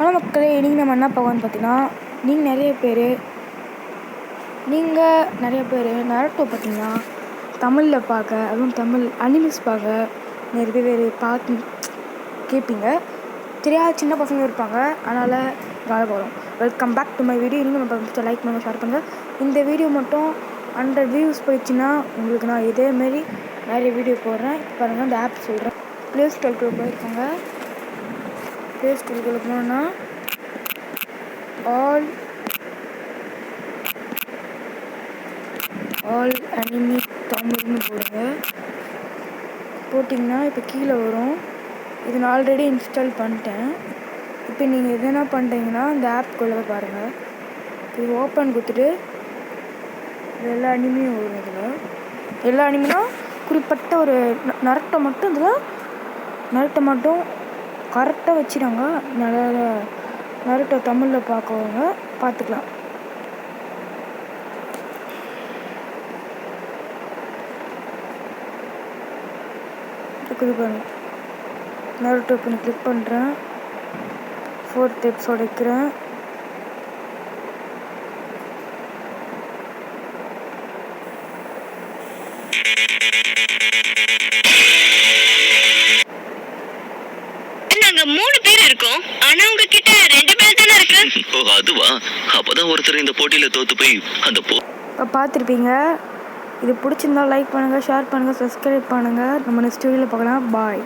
ஆனால் மக்களே இன்றைக்கி நம்ம என்ன பார்க்கணும்னு பார்த்தீங்கன்னா, நீங்கள் நிறைய பேர் நருட்டோ பார்த்தீங்கன்னா தமிழில் பார்க்க, அதுவும் தமிழ் அனிமல்ஸ் பார்க்க நிறைய பேர் பார்த்து கேட்பீங்க. தெரியாத சின்ன பசங்க இருப்பாங்க. அதனால் காலம் போகிறோம். Welcome back to my video. இன்னும் நம்ம லைக் பண்ணுங்கள், ஷேர் பண்ணுங்கள். இந்த வீடியோ மட்டும் 100 வியூஸ் போயிடுச்சுன்னா உங்களுக்கு நான் இதேமாரி நிறைய வீடியோ போடுறேன். பாருங்கள், இந்த ஆப் சொல்கிறேன். ப்ளே ஸ்டோருக்குள்ளே போயிருக்காங்க. ப்ளே ஸ்டோருக்குள்ளே போனோன்னா ஆல் அனிமி தமிழ்னு போடுங்க. போட்டிங்கன்னா இப்போ கீழே வரும். இது நான் ஆல்ரெடி இன்ஸ்டால் பண்ணிட்டேன். இப்போ நீங்கள் எதுனா பண்ணுறீங்கன்னா இந்த ஆப்புக்குள்ளே பாருங்கள். இது ஓப்பன் கொடுத்துட்டு எல்லா அனிமையும் வரும். இதில் எல்லா அனிமினா குறிப்பிட்ட ஒரு நருட்டோ மட்டும் இதில் நருட்டோ மட்டும் கரெக்டாக வச்சுட்டாங்க. நல்லா நருட்டோ தமிழில் பார்க்கவங்க பார்த்துக்கலாம். இருக்குது பாருங்க. நருட்டோ பண்ணி கிளிக் பண்ணுறேன். 4th எபிசோட் வைக்கிறேன். நாங்க 3 பேர் இருக்கோம். ஆனா உங்ககிட்ட 2 பேர் தானே இருக்கு. ஓ அதுவா? அப்பதான் ஒருத்தர் இந்த போட்டியில தோத்து போய் அந்த பார்த்துருப்பீங்க. இது பிடிச்சிருந்தா லைக் பண்ணுங்கள், ஷேர் பண்ணுங்கள், சப்ஸ்கிரைப் பண்ணுங்கள். நம்ம நெக்ஸ்ட் வீடியோவில் பார்க்கலாம். பாய்.